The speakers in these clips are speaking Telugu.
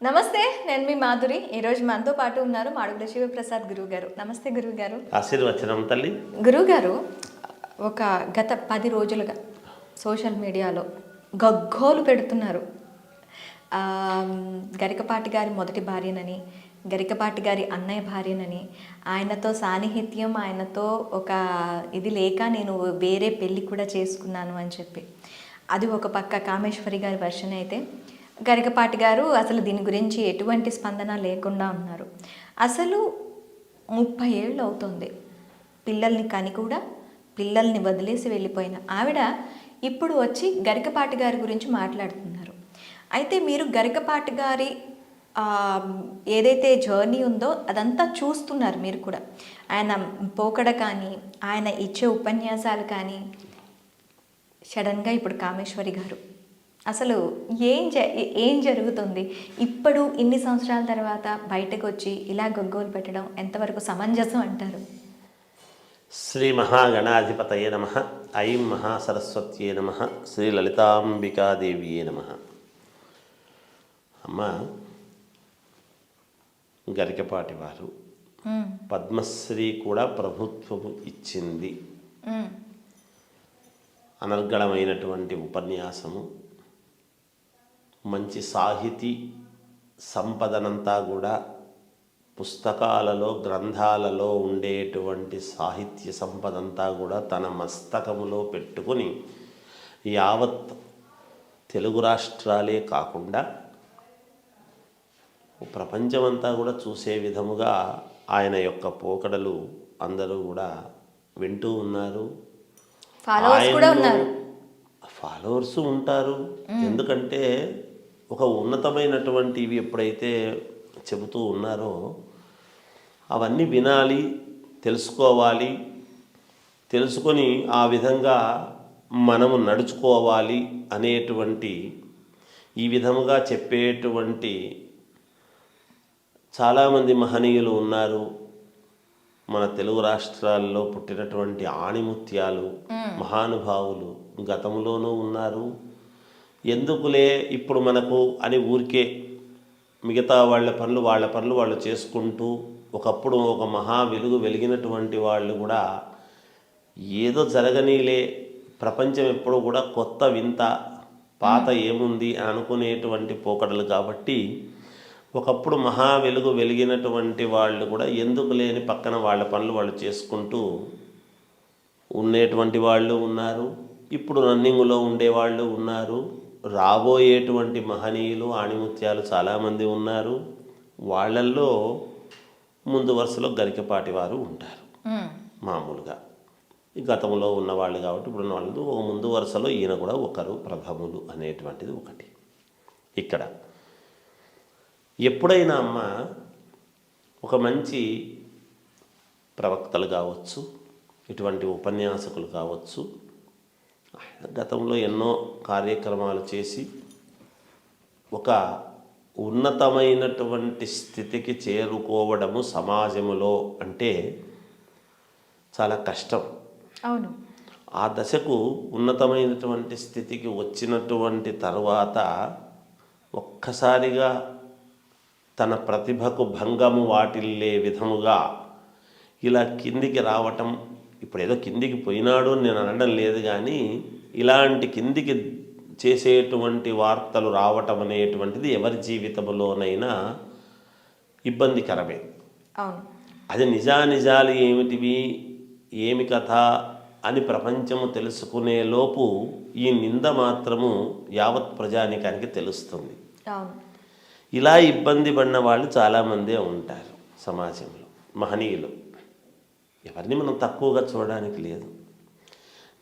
నమస్తే, నేను మీ మాధురి. ఈరోజు మనతో పాటు ఉన్నారు మాడుగుల శివప్రసాద్ గురువు గారు. నమస్తే గురువు గారు. ఆశీర్వచనం తల్లి. గురువు గారు, ఒక గత 10 రోజులుగా సోషల్ మీడియాలో గగ్గోలు పెడుతున్నారు. గరికపాటి గారి మొదటి భార్యనని, గరికపాటి గారి అన్నయ్య భార్యనని, ఆయనతో సాన్నిహిత్యం, ఆయనతో ఒక ఇది లేక నేను వేరే పెళ్ళి కూడా చేసుకున్నాను అని చెప్పి. అది ఒక పక్క కామేశ్వరి గారి వర్షన్ అయితే, గరికపాటి గారు అసలు దీని గురించి ఎటువంటి స్పందన లేకుండా ఉన్నారు. అసలు 30 ఏళ్ళు అవుతుంది పిల్లల్ని కని కూడా పిల్లల్ని వదిలేసి వెళ్ళిపోయిన ఆవిడ ఇప్పుడు వచ్చి గరికపాటి గారి గురించి మాట్లాడుతున్నారు. అయితే మీరు గరికపాటి గారి ఏదైతే జర్నీ ఉందో అదంతా చూస్తున్నారు మీరు కూడా. ఆయన పోకడ కానీ, ఆయన ఇచ్చే ఉపన్యాసాలు కానీ, సడన్గా ఇప్పుడు కామేశ్వరి గారు, అసలు ఏం జరుగుతుంది? ఇప్పుడు ఇన్ని సంవత్సరాల తర్వాత బయటకు వచ్చి ఇలా గొగ్గోలు పెట్టడం ఎంతవరకు సమంజసం అంటారు? శ్రీ మహాగణాధిపతయే నమః. ఐం మహాసరస్వత్యే నమః. శ్రీ లలితాంబికాదేవియే నమః. అమ్మ, గరికపాటి వారు పద్మశ్రీ కూడా ప్రభుత్వము ఇచ్చింది. అనర్గళమైనటువంటి ఉపన్యాసము, మంచి సాహితీ సంపదనంతా కూడా పుస్తకాలలో, గ్రంథాలలో ఉండేటువంటి సాహిత్య సంపదంతా కూడా తన మస్తకములో పెట్టుకొని యావత్ తెలుగు రాష్ట్రాలే కాకుండా ప్రపంచమంతా కూడా చూసే విధముగా ఆయన యొక్క పోకడలు అందరూ కూడా వింటూ ఉన్నారు. ఫాలోవర్స్ ఉంటారు. ఎందుకంటే ఒక ఉన్నతమైనటువంటివి ఎప్పుడైతే చెబుతూ ఉన్నారో అవన్నీ వినాలి, తెలుసుకోవాలి, తెలుసుకొని ఆ విధంగా మనము నడుచుకోవాలి అనేటువంటి ఈ విధముగా చెప్పేటువంటి చాలామంది మహనీయులు ఉన్నారు. మన తెలుగు రాష్ట్రాల్లో పుట్టినటువంటి ఆణిముత్యాలు, మహానుభావులు గతంలోనూ ఉన్నారు. ఎందుకులే ఇప్పుడు మనకు అని ఊరికే మిగతా వాళ్ళ పనులు వాళ్ళు చేసుకుంటూ, ఒకప్పుడు ఒక మహా వెలుగు వెలిగినటువంటి వాళ్ళు కూడా ఏదో జరగనీలే, ప్రపంచం ఎప్పుడు కూడా కొత్త వింత, పాత ఏముంది అని అనుకునేటువంటి పోకడలు. కాబట్టి ఒకప్పుడు మహా వెలుగు వెలిగినటువంటి వాళ్ళు కూడా ఎందుకు లేని పక్కన వాళ్ళ పనులు వాళ్ళు చేసుకుంటూ ఉండేటువంటి వాళ్ళు ఉన్నారు. ఇప్పుడు రన్నింగ్లో ఉండేవాళ్ళు ఉన్నారు. రాబోయేటువంటి మహనీయులు, ఆణిముత్యాలు చాలామంది ఉన్నారు. వాళ్ళల్లో ముందు వరుసలో గరికపాటి వారు ఉంటారు. మామూలుగా ఈ గతంలో ఉన్నవాళ్ళు కాబట్టి ఇప్పుడు ఉన్న వాళ్ళు ఒక ముందు వరుసలో ఈయన కూడా ఒకరు, ప్రథములు అనేటువంటిది ఒకటి. ఇక్కడ ఎప్పుడైనా అమ్మ ఒక మంచి ప్రవక్తలు కావచ్చు, ఇటువంటి ఉపన్యాసకులు కావచ్చు, గతంలో ఎన్నో కార్యక్రమాలు చేసి ఒక ఉన్నతమైనటువంటి స్థితికి చేరుకోవడము సమాజములో అంటే చాలా కష్టం. అవును. ఆ దశకు ఉన్నతమైనటువంటి స్థితికి వచ్చినటువంటి తర్వాత ఒక్కసారిగా తన ప్రతిభకు భంగము వాటిల్లే విధముగా ఇలా కిందికి రావటం, ఇప్పుడు ఏదో కిందికి పోయినాడు నేను అనడం లేదు, కానీ ఇలాంటి కిందికి చేసేటువంటి వార్తలు రావటం అనేటువంటిది ఎవరి జీవితంలోనైనా ఇబ్బందికరమే. అది నిజానిజాలు ఏమిటివి, ఏమి కథ అని ప్రపంచము తెలుసుకునే లోపు ఈ నింద మాత్రము యావత్ ప్రజానికానికి తెలుస్తుంది. ఇలా ఇబ్బంది పడిన వాళ్ళు చాలామందే ఉంటారు సమాజంలో, మహనీయులు. ఎవరిని మనం తక్కువగా చూడడానికి లేదు.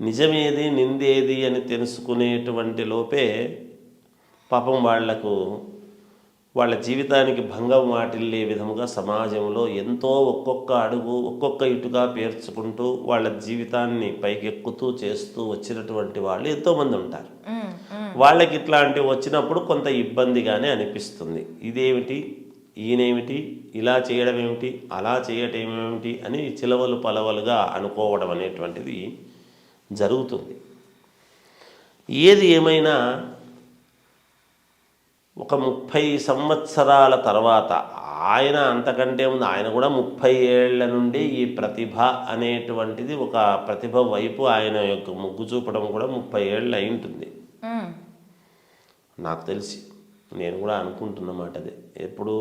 నిజమేది, నిందేది అని తెలుసుకునేటువంటి లోపే పాపం వాళ్లకు వాళ్ళ జీవితానికి భంగం వాటిల్లే విధముగా సమాజంలో ఎంతో ఒక్కొక్క అడుగు, ఒక్కొక్క ఇటుగా పేర్చుకుంటూ వాళ్ళ జీవితాన్ని పైకెక్కుతూ చేస్తూ వచ్చినటువంటి వాళ్ళు ఎంతోమంది ఉంటారు. వాళ్ళకి ఇట్లాంటివి వచ్చినప్పుడు కొంత ఇబ్బందిగానే అనిపిస్తుంది. ఇదేమిటి, ఈయనేమిటి, ఇలా చేయడం ఏమిటి, అలా చేయటం ఏమిటి అని చిలవలు పలవలుగా అనుకోవడం అనేటువంటిది జరుగుతుంది. ఏది ఏమైనా ఒక 30 సంవత్సరాల తర్వాత ఆయన అంతకంటే ముందు ఆయన కూడా 30 ఏళ్ల నుండి ఈ ప్రతిభ అనేటువంటిది ఒక ప్రతిభ వైపు ఆయన యొక్క మొగ్గు చూపడం కూడా 30 ఏళ్ళు అయి ఉంటుంది నాకు తెలిసి. నేను కూడా అనుకుంటున్నమాట అదే. ఎప్పుడు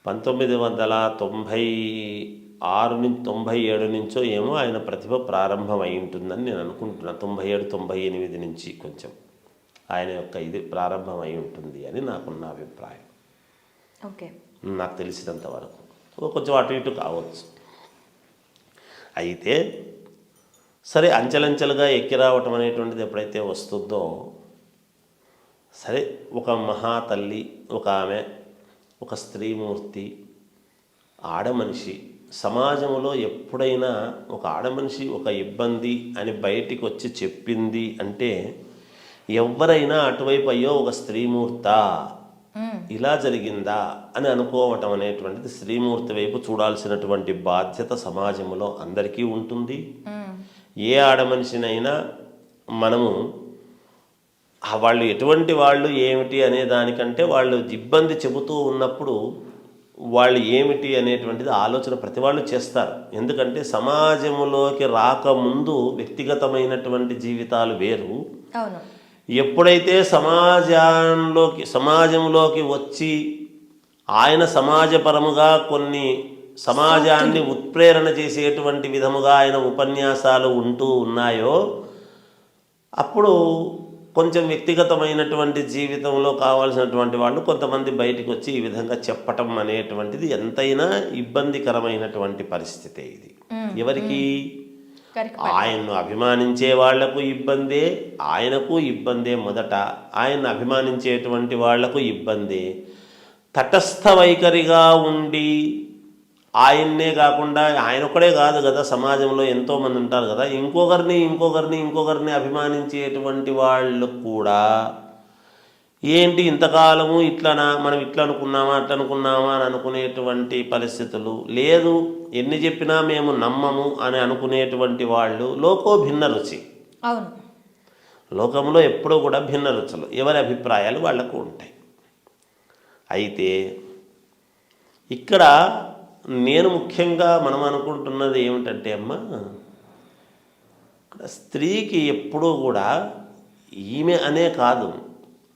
1996 నుంచి 97 నుంచో ఏమో ఆయన ప్రతిభ ప్రారంభం అయి ఉంటుందని నేను అనుకుంటున్నాను. 97, 98 నుంచి కొంచెం ఆయన యొక్క ఇది ప్రారంభం అయి ఉంటుంది అని నాకున్న అభిప్రాయం. ఓకే, నాకు తెలిసినంత వరకు కొంచెం అటు ఇటు కావచ్చు. అయితే సరే, అంచెలంచెలుగా ఎక్కి రావటం అనేటువంటిది ఎప్పుడైతే వస్తుందో, సరే ఒక మహాతల్లి, ఒక ఆమె, ఒక స్త్రీమూర్తి, ఆడమనిషి సమాజంలో ఎప్పుడైనా ఒక ఆడమనిషి ఒక ఇబ్బంది అని బయటికి వచ్చి చెప్పింది అంటే ఎవరైనా అటువైపు అయ్యో ఒక స్త్రీమూర్త ఇలా జరిగిందా అని అనుకోవటం అనేటువంటిది స్త్రీమూర్తి వైపు చూడాల్సినటువంటి బాధ్యత సమాజంలో అందరికీ ఉంటుంది. ఏ ఆడమనిషినైనా మనము వాళ్ళు ఎటువంటి వాళ్ళు ఏమిటి అనే దానికంటే వాళ్ళు ఇబ్బంది చెబుతూ ఉన్నప్పుడు వాళ్ళు ఏమిటి అనేటువంటిది ఆలోచన ప్రతి వాళ్ళు చేస్తారు. ఎందుకంటే సమాజంలోకి రాకముందు వ్యక్తిగతమైనటువంటి జీవితాలు వేరు. అవును. ఎప్పుడైతే సమాజంలోకి వచ్చి ఆయన సమాజపరముగా కొన్ని సమాజాన్ని ఉత్ప్రేరణ చేసేటువంటి విధముగా ఆయన ఉపన్యాసాలు ఉంటూ ఉన్నాయో అప్పుడు కొంచెం వ్యక్తిగతమైనటువంటి జీవితంలో కావాల్సినటువంటి వాళ్ళు కొంతమంది బయటికి వచ్చి ఈ విధంగా చెప్పటం అనేటువంటిది ఎంతైనా ఇబ్బందికరమైనటువంటి పరిస్థితే ఇది. ఎవరికి? ఆయన్ను అభిమానించే వాళ్లకు ఇబ్బందే, ఆయనకు ఇబ్బందే. మొదట ఆయన్ను అభిమానించేటువంటి వాళ్లకు ఇబ్బందే. తటస్థ వైఖరిగా ఉండి ఆయన్నే కాకుండా ఆయన ఒక్కడే కాదు కదా, సమాజంలో ఎంతోమంది ఉంటారు కదా, ఇంకొకరిని అభిమానించేటువంటి వాళ్ళు కూడా ఏంటి ఇంతకాలము ఇట్లనా, మనం ఇట్లా అనుకున్నామా అట్లా అనుకున్నామా అని అనుకునేటువంటి పరిస్థితులు లేదు. ఎన్ని చెప్పినా మేము నమ్మము అని అనుకునేటువంటి వాళ్ళు లోకో భిన్న రుచి. అవును, లోకంలో ఎప్పుడూ కూడా భిన్న రుచులు, ఎవరి అభిప్రాయాలు వాళ్లకు ఉంటాయి. అయితే ఇక్కడ నేను ముఖ్యంగా మనం అనుకుంటున్నది ఏమిటంటే అమ్మా, ఇక్కడ స్త్రీకి ఎప్పుడూ కూడా ఈమె అనే కాదు,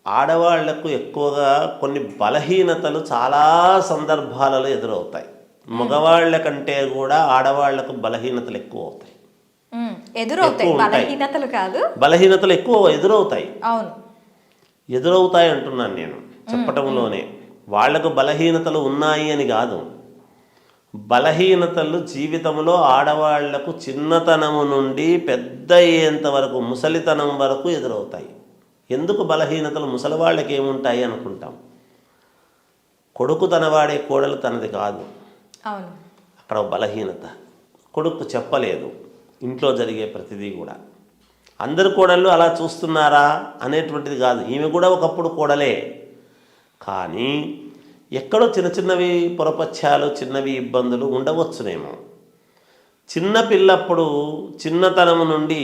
ఆడవాళ్లకు ఎక్కువగా కొన్ని బలహీనతలు చాలా సందర్భాలలో ఎదురవుతాయి. మగవాళ్ల కంటే కూడా ఆడవాళ్లకు బలహీనతలు ఎక్కువ అవుతాయి. బలహీనతలు ఎక్కువ ఎదురవుతాయి. అవును, ఎదురవుతాయి అంటున్నాను నేను చెప్పటంలోనే. వాళ్లకు బలహీనతలు ఉన్నాయి అని కాదు, బలహీనతలు జీవితంలో ఆడవాళ్లకు చిన్నతనము నుండి పెద్ద అయ్యేంత వరకు, ముసలితనం వరకు ఎదురవుతాయి. ఎందుకు బలహీనతలు? ముసలివాళ్ళకి ఏముంటాయి అనుకుంటాం. కొడుకు తనవాడే, కోడలు తనది కాదు. అవును, అక్కడ బలహీనత. కొడుకు చెప్పలేదు ఇంట్లో జరిగే ప్రతిదీ కూడా. అందరు కోడళ్ళు అలా చూస్తున్నారా అనేటువంటిది కాదు, ఈమె కూడా ఒకప్పుడు కోడలే. కానీ ఎక్కడో చిన్నవి పొరపత్యాలు, చిన్నవి ఇబ్బందులు ఉండవచ్చునేమో. చిన్నపిల్లప్పుడు చిన్నతనము నుండి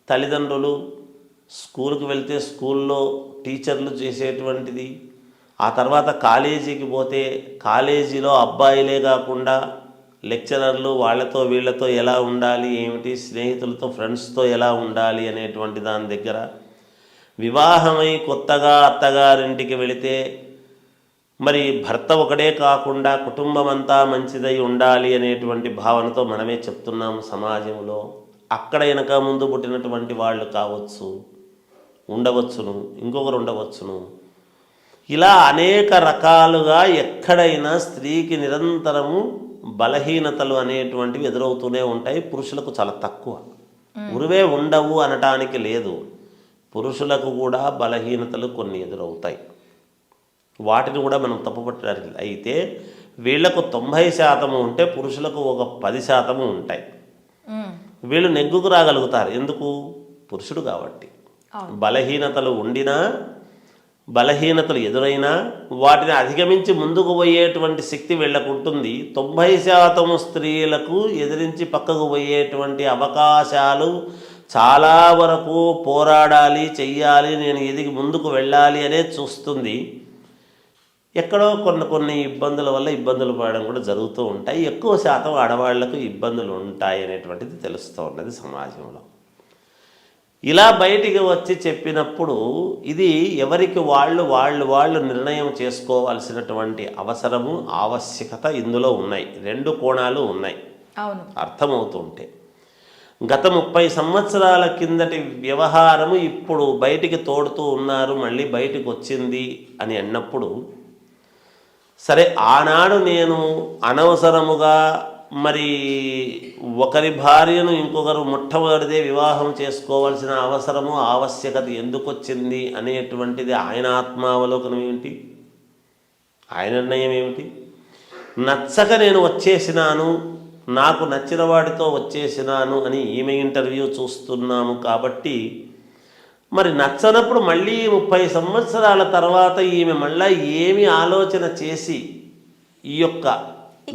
తల్లిదండ్రులు స్కూల్కి వెళ్తే స్కూల్లో టీచర్లు చేసేటువంటిది, ఆ తర్వాత కాలేజీకి పోతే కాలేజీలో అబ్బాయిలే కాకుండా లెక్చరర్లు వాళ్ళతో వీళ్ళతో ఎలా ఉండాలి, ఏమిటి, స్నేహితులతో ఫ్రెండ్స్తో ఎలా ఉండాలి అనేటువంటి దాని దగ్గర, వివాహమై కొత్తగా అత్తగారింటికి వెళితే మరి భర్త ఒకడే కాకుండా కుటుంబం అంతా మంచిదై ఉండాలి అనేటువంటి భావనతో మనమే చెప్తున్నాము సమాజంలో. అక్కడ వెనక ముందు పుట్టినటువంటి వాళ్ళు కావచ్చు, ఉండవచ్చును, ఇంకొకరు ఉండవచ్చును. ఇలా అనేక రకాలుగా ఎక్కడైనా స్త్రీకి నిరంతరము బలహీనతలు అనేటువంటివి ఎదురవుతూనే ఉంటాయి. పురుషులకు చాలా తక్కువ, ఉరువే ఉండవు అనటానికి లేదు. పురుషులకు కూడా బలహీనతలు కొన్ని ఎదురవుతాయి, వాటిని కూడా మనం తప్పుపట్టడానికి. అయితే వీళ్లకు 90% ఉంటే పురుషులకు ఒక 10% ఉంటాయి. వీళ్ళు నెగ్గుకు రాగలుగుతారు. ఎందుకు? పురుషుడు కాబట్టి. బలహీనతలు ఉండినా, బలహీనతలు ఎదురైనా వాటిని అధిగమించి ముందుకు పోయేటువంటి శక్తి వీళ్ళకు ఉంటుంది. 90% స్త్రీలకు ఎదిరించి పక్కకు పోయేటువంటి అవకాశాలు చాలా వరకు పోరాడాలి, చెయ్యాలి, నేను ఎదిగి ముందుకు వెళ్ళాలి అనే చూస్తుంది. ఎక్కడో కొన్ని ఇబ్బందుల వల్ల ఇబ్బందులు పడడం కూడా జరుగుతూ ఉంటాయి. ఎక్కువ శాతం ఆడవాళ్లకు ఇబ్బందులు ఉంటాయి అనేటువంటిది తెలుస్తూ ఉన్నది సమాజంలో. ఇలా బయటికి వచ్చి చెప్పినప్పుడు ఇది ఎవరికి వాళ్ళు నిర్ణయం చేసుకోవాల్సినటువంటి అవసరము, ఆవశ్యకత ఇందులో ఉన్నాయి. రెండు కోణాలు ఉన్నాయి. అవును, అర్థమవుతుంటే గత 30 సంవత్సరాల కిందటి వ్యవహారము ఇప్పుడు బయటికి తోడుతూ ఉన్నారు, మళ్ళీ బయటికి వచ్చింది అని అన్నప్పుడు, సరే ఆనాడు నేను అనవసరముగా మరి ఒకరి భార్యను ఇంకొకరు మొట్టమొదటిదే వివాహం చేసుకోవాల్సిన అవసరము, ఆవశ్యకత ఎందుకు వచ్చింది అనేటువంటిది ఆయన ఆత్మావలోకనం ఏమిటి, ఆయన నిర్ణయం ఏమిటి? నచ్చక నేను వచ్చేసినాను, నాకు నచ్చిన వాడితో వచ్చేసినాను అని ఈమె ఇంటర్వ్యూ చూస్తున్నాము. కాబట్టి మరి నచ్చనప్పుడు మళ్ళీ 30 సంవత్సరాల తర్వాత ఈమె మళ్ళీ ఏమి ఆలోచన చేసి ఈ యొక్క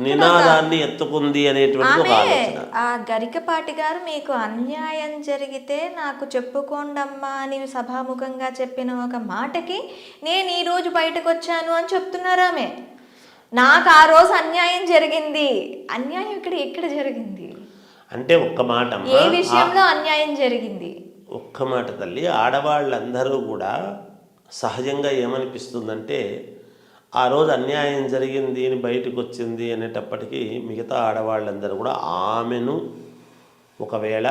నినాదాన్ని ఎత్తుకుంది అనేటువంటి ఒక ఆలోచన. ఆ గరికపాటి గారు మీకు అన్యాయం జరిగితే నాకు చెప్పుకోండమ్మా అని సభాముఖంగా చెప్పిన ఒక మాటకి నేను ఈ రోజు బయటకు వచ్చాను అని చెప్తున్నారు ఆమె. నాకు ఆ రోజు అన్యాయం జరిగింది. అన్యాయం ఎక్కడ జరిగింది అంటే ఒక్క మాట, ఏ విషయంలో అన్యాయం జరిగింది? ఒక్క మాట తల్లి, ఆడవాళ్ళందరూ కూడా సహజంగా ఏమనిపిస్తుందంటే ఆ రోజు అన్యాయం జరిగింది అని బయటకు వచ్చింది అనేటప్పటికీ మిగతా ఆడవాళ్ళందరూ కూడా ఆమెను ఒకవేళ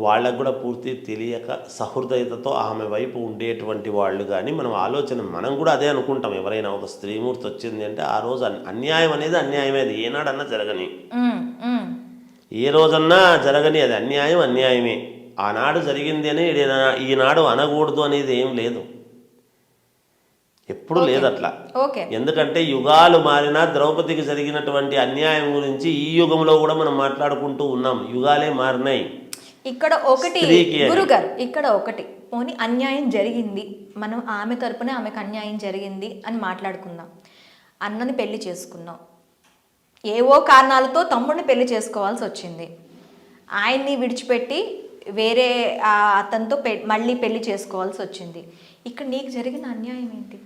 వాళ్ళకు కూడా పూర్తి తెలియక సహృదయతతో ఆమె వైపు ఉండేటువంటి వాళ్ళు కానీ మనం కూడా అదే అనుకుంటాం. ఎవరైనా ఒక స్త్రీమూర్తి వచ్చింది అంటే ఆ రోజు అన్యాయం అనేది అన్యాయమే, అది ఏనాడన్నా జరగని, ఏ రోజన్నా జరగని, అది అన్యాయమే. ఆనాడు జరిగింది అని ఈనాడు అనకూడదు అనేది ఏం లేదు, ఎప్పుడు లేదు అట్లా. ఎందుకంటే యుగాలు మారినా ద్రౌపదికి జరిగినటువంటి అన్యాయం గురించి ఈ యుగంలో కూడా మనం మాట్లాడుకుంటూ ఉన్నాం. యుగాలే మారినాయి. ఇక్కడ ఒకటి గురుగారు, ఇక్కడ ఒకటి పోనీ అన్యాయం జరిగింది, మనం ఆమె తరపున ఆమెకు అన్యాయం జరిగింది అని మాట్లాడుకుందాం. అన్నని పెళ్లి చేసుకున్నాం, ఏవో కారణాలతో తమ్ముడిని పెళ్లి చేసుకోవాల్సి వచ్చింది, ఆయన్ని విడిచిపెట్టి వేరే అతనితో మళ్ళీ పెళ్లి చేసుకోవాల్సి వచ్చింది. ఇక్కడ నీకు జరిగిన అన్యాయం ఏంటి?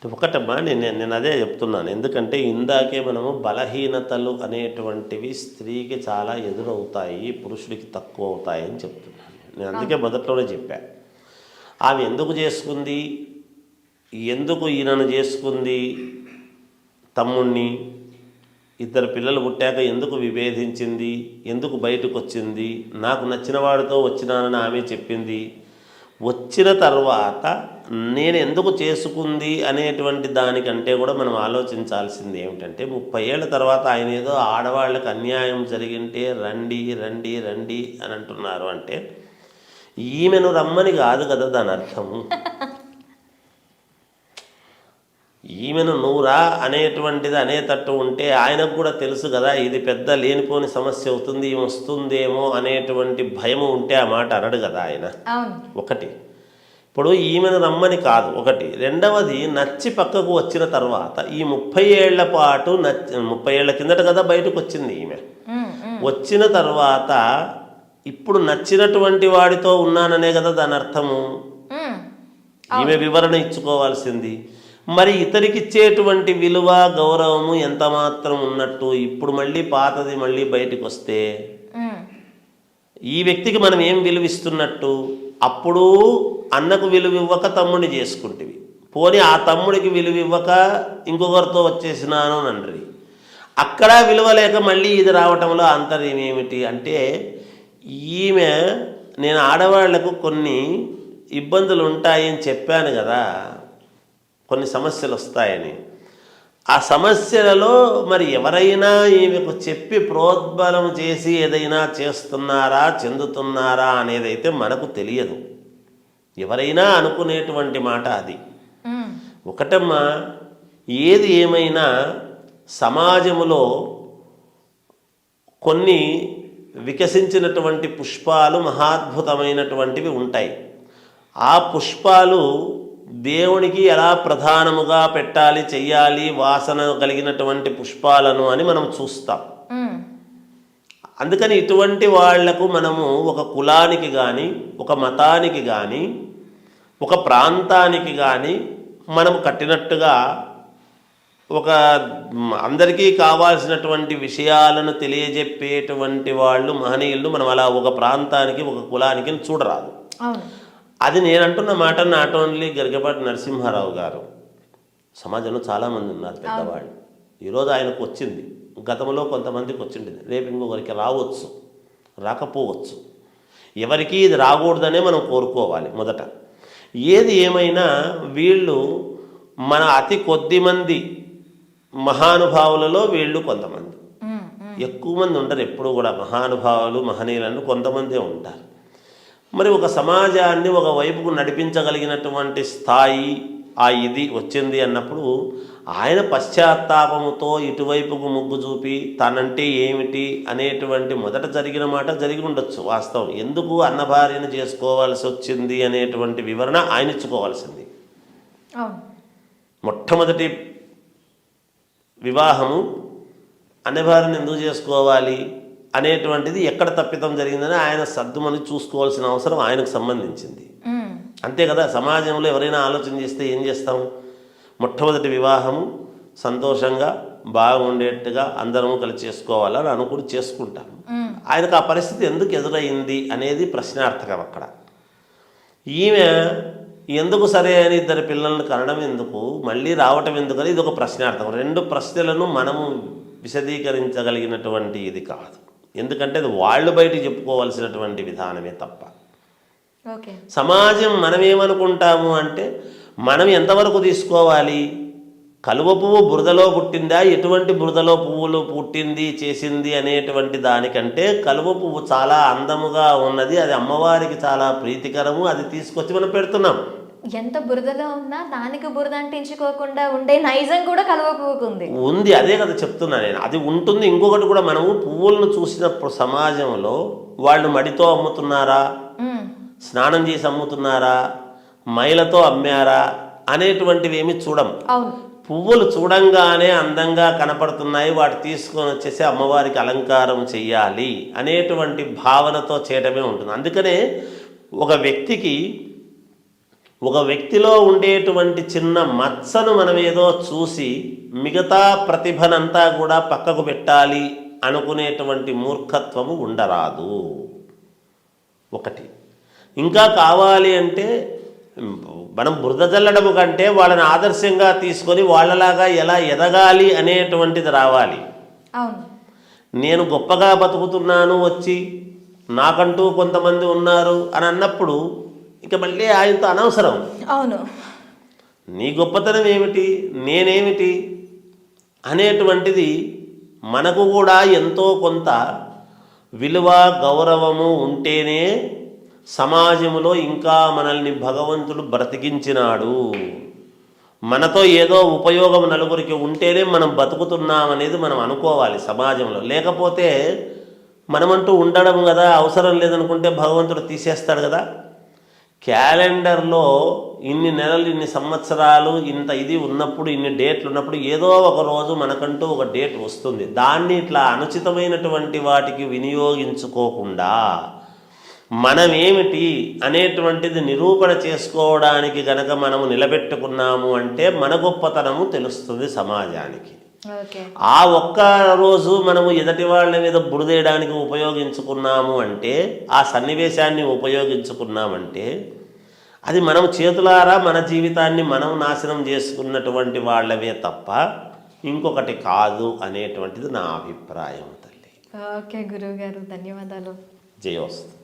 ఒకటమ్మా, నేను అదే చెప్తున్నాను. ఎందుకంటే ఇందాకే మనము బలహీనతలు అనేటువంటివి స్త్రీకి చాలా ఎదురవుతాయి, పురుషుడికి తక్కువ అవుతాయి అని చెప్తున్నాను. నేను అందుకే మొదట్లోనే చెప్పాను. ఆమె ఎందుకు చేసుకుంది, ఎందుకు ఈయనను చేసుకుంది, తమ్ముణ్ణి, 2 పిల్లలు పుట్టాక ఎందుకు విభేదించింది, ఎందుకు బయటకు వచ్చింది, నాకు నచ్చిన వాడితో వచ్చినానని ఆమె చెప్పింది. వచ్చిన తర్వాత నేను ఎందుకు చేసుకుంది అనేటువంటి దానికంటే కూడా మనం ఆలోచించాల్సింది ఏమిటంటే 30 ఏళ్ళ తర్వాత ఆయన ఏదో ఆడవాళ్ళకి అన్యాయం జరిగింటే రండి రండి రండి అని అంటున్నారు అంటే ఈమెను రమ్మని కాదు కదా దాని అర్థము. ఈమెను నువ్వురా అనేటువంటిది అనేటట్టు ఉంటే ఆయనకు కూడా తెలుసు కదా ఇది పెద్ద లేనిపోని సమస్య అవుతుంది, వస్తుందేమో అనేటువంటి భయము ఉంటే ఆ మాట అనడు కదా ఆయన. ఒకటి, ఇప్పుడు ఈమెను రమ్మని కాదు ఒకటి. రెండవది, నచ్చి పక్కకు వచ్చిన తర్వాత ఈ 30 ఏళ్ల పాటు 30 ఏళ్ల కిందట కదా బయటకు వచ్చింది ఈమె. వచ్చిన తర్వాత ఇప్పుడు నచ్చినటువంటి వాడితో ఉన్నాననే కదా దాని అర్థము. ఈమె వివరణ ఇచ్చుకోవాల్సింది. మరి ఇతరికి ఇచ్చేటువంటి విలువ గౌరవము ఎంత మాత్రం ఉన్నట్టు ఇప్పుడు మళ్ళీ పాతది మళ్ళీ బయటకు వస్తే ఈ వ్యక్తికి మనం ఏం విలువిస్తున్నట్టు? అప్పుడు అన్నకు విలువ ఇవ్వక తమ్ముడిని చేసుకుంటేవి, పోనీ ఆ తమ్ముడికి విలువ ఇవ్వక ఇంకొకరితో వచ్చేసినాను నండ్రి, అక్కడ విలువ లేక మళ్ళీ ఇది రావటంలో ఆంతర్యం ఏమిటి అంటే ఈమె నేను ఆడవాళ్లకు కొన్ని ఇబ్బందులు ఉంటాయని చెప్పాను కదా, కొన్ని సమస్యలు వస్తాయని. ఆ సమస్యలలో మరి ఎవరైనా ఈమెకు చెప్పి ప్రోద్బలం చేసి ఏదైనా చేస్తున్నారా చెందుతున్నారా అనేది అయితే మనకు తెలియదు. ఎవరైనా అనుకునేటువంటి మాట అది. ఒకటమ్మా, ఏది ఏమైనా సమాజములో కొన్ని వికసించినటువంటి పుష్పాలు మహాద్భుతమైనటువంటివి ఉంటాయి. ఆ పుష్పాలు దేవునికి ఎలా ప్రధానముగా పెట్టాలి చెయ్యాలి వాసన కలిగినటువంటి పుష్పాలను అని మనం చూస్తాం. అందుకని ఇటువంటి వాళ్లకు మనము ఒక కులానికి కానీ ఒక మతానికి కానీ ఒక ప్రాంతానికి కానీ మనం కట్టినట్టుగా ఒక అందరికీ కావాల్సినటువంటి విషయాలను తెలియజెప్పేటువంటి వాళ్ళు మహనీయులు మనం అలా ఒక ప్రాంతానికి ఒక కులానికి చూడరాదు. అది నేను అంటున్న మాట నాట్ ఓన్లీ గరికపాటి నరసింహారావు గారు, సమాజంలో చాలామంది ఉన్నారు పెద్దవాళ్ళు. ఈరోజు ఆయనకు వచ్చింది, గతంలో కొంతమందికి వచ్చింది, రేపు ఇంకొకరికి రావచ్చు, రాకపోవచ్చు. ఎవరికి ఇది రాకూడదనే మనం కోరుకోవాలి మొదట. ఏది ఏమైనా వీళ్ళు మన అతి కొద్ది మంది మహానుభావులలో వీళ్ళు కొంతమంది, ఎక్కువ మంది ఉండరు ఎప్పుడు కూడా. మహానుభావులు మహనీయులను కొంతమందే ఉంటారు. మరి ఒక సమాజాన్ని ఒక వైపుకు నడిపించగలిగినటువంటి స్థాయి ఆ ఇది వచ్చింది అన్నప్పుడు ఆయన పశ్చాత్తాపముతో ఇటువైపుకు మొగ్గు చూపి తనంటే ఏమిటి అనేటువంటి మొదట జరిగిన మాట జరిగి ఉండొచ్చు వాస్తవం. ఎందుకు అన్నభార్యను చేసుకోవాల్సి వచ్చింది అనేటువంటి వివరణ ఆయన ఇచ్చుకోవాల్సింది. మొట్టమొదటి వివాహము అన్నభార్యను ఎందుకు చేసుకోవాలి అనేటువంటిది ఎక్కడ తప్పిదం జరిగిందని ఆయన సర్దుమని చూసుకోవాల్సిన అవసరం ఆయనకు సంబంధించింది. అంతే కదా. సమాజంలో ఎవరైనా ఆలోచన చేస్తే ఏం చేస్తాం? మొట్టమొదటి వివాహము సంతోషంగా బాగుండేట్టుగా అందరము కలిసి చేసుకోవాలని అనుకుని చేసుకుంటాము. ఆయనకు ఆ పరిస్థితి ఎందుకు ఎదురైంది అనేది ప్రశ్నార్థకం. అక్కడ ఈమె ఎందుకు సరే అని ఇద్దరు పిల్లలను కనడం ఎందుకు, మళ్ళీ రావటం ఎందుకని ఇది ఒక ప్రశ్నార్థకం. రెండు ప్రశ్నలను మనము విశదీకరించగలిగినటువంటి ఇది కాదు. ఎందుకంటే అది వాళ్ళు బయట చెప్పుకోవాల్సినటువంటి విధానమే తప్ప. సమాజం మనమేమనుకుంటాము అంటే మనం ఎంతవరకు తీసుకోవాలి? కలువ పువ్వు బురదలో పుట్టిందా, ఎటువంటి బురదలో పువ్వులు పుట్టింది చేసింది అనేటువంటి దానికంటే కలువ పువ్వు చాలా అందముగా ఉన్నది, అది అమ్మవారికి చాలా ప్రీతికరము, అది తీసుకొచ్చి మనం పెడుతున్నాం. ఎంత బురదలో ఉన్నా దానికి బురద అంటించుకోకుండా ఉండే నైజం కూడా కలువ పువ్వుకుంది ఉంది. అదే కదా చెప్తున్నా నేను, అది ఉంటుంది. ఇంకొకటి కూడా, మనము పువ్వులను చూసినప్పుడు సమాజంలో వాళ్ళు మడితో అమ్ముతున్నారా, స్నానం చేసి అమ్ముతున్నారా, మైలతో అమ్మారా అనేటువంటివి ఏమి చూడం. పువ్వులు చూడంగానే అందంగా కనపడుతున్నాయి, వాటి తీసుకొని వచ్చేసి అమ్మవారికి అలంకారం చెయ్యాలి అనేటువంటి భావనతో చేయటమే ఉంటుంది. అందుకనే ఒక వ్యక్తిలో ఉండేటువంటి చిన్న మచ్చను మనం ఏదో చూసి మిగతా ప్రతిభనంతా కూడా పక్కకు పెట్టాలి అనుకునేటువంటి మూర్ఖత్వము ఉండరాదు. ఒకటి ఇంకా కావాలి అంటే మనం బురద జల్లడము కంటే వాళ్ళని ఆదర్శంగా తీసుకొని వాళ్ళలాగా ఎలా ఎదగాలి అనేటువంటిది రావాలి. నేను గొప్పగా బతుకుతున్నాను, వచ్చి నాకంటూ కొంతమంది ఉన్నారు అని అన్నప్పుడు ఇక మళ్ళీ ఆయనతో అనవసరం. అవును, నీ గొప్పతనం ఏమిటి, నేనేమిటి అనేటువంటిది మనకు కూడా ఎంతో కొంత విలువ గౌరవము ఉంటేనే సమాజంలో ఇంకా మనల్ని భగవంతుడు బ్రతికించినాడు, మనతో ఏదో ఉపయోగం నలుగురికి ఉంటేనే మనం బతుకుతున్నామనేది మనం అనుకోవాలి సమాజంలో. లేకపోతే మనమంటూ ఉండడం కదా, అవసరం లేదనుకుంటే భగవంతుడు తీసేస్తాడు కదా. క్యాలెండర్లో ఇన్ని నెలలు, ఇన్ని సంవత్సరాలు, ఇంత ఇది ఉన్నప్పుడు, ఇన్ని డేట్లు ఉన్నప్పుడు ఏదో ఒక రోజు మనకంటూ ఒక డేట్ వస్తుంది. దాన్ని ఇట్లా అనుచితమైనటువంటి వాటికి వినియోగించుకోకుండా మనమేమిటి అనేటువంటిది నిరూపణ చేసుకోవడానికి గనక మనము నిలబెట్టుకున్నాము అంటే మన గొప్పతనము తెలుస్తుంది సమాజానికి. ఆ ఒక్క రోజు మనము ఎదటి వాళ్ళ మీద బురదేయడానికి ఉపయోగించుకున్నాము అంటే, ఆ సన్నివేశాన్ని ఉపయోగించుకున్నామంటే అది మనం చేతులారా మన జీవితాన్ని మనం నాశనం చేసుకున్నటువంటి వాళ్ళవే తప్ప ఇంకొకటి కాదు అనేటువంటిది నా అభిప్రాయం తల్లి. ఓకే గురువు గారు, ధన్యవాదాలు. జయోస్తు.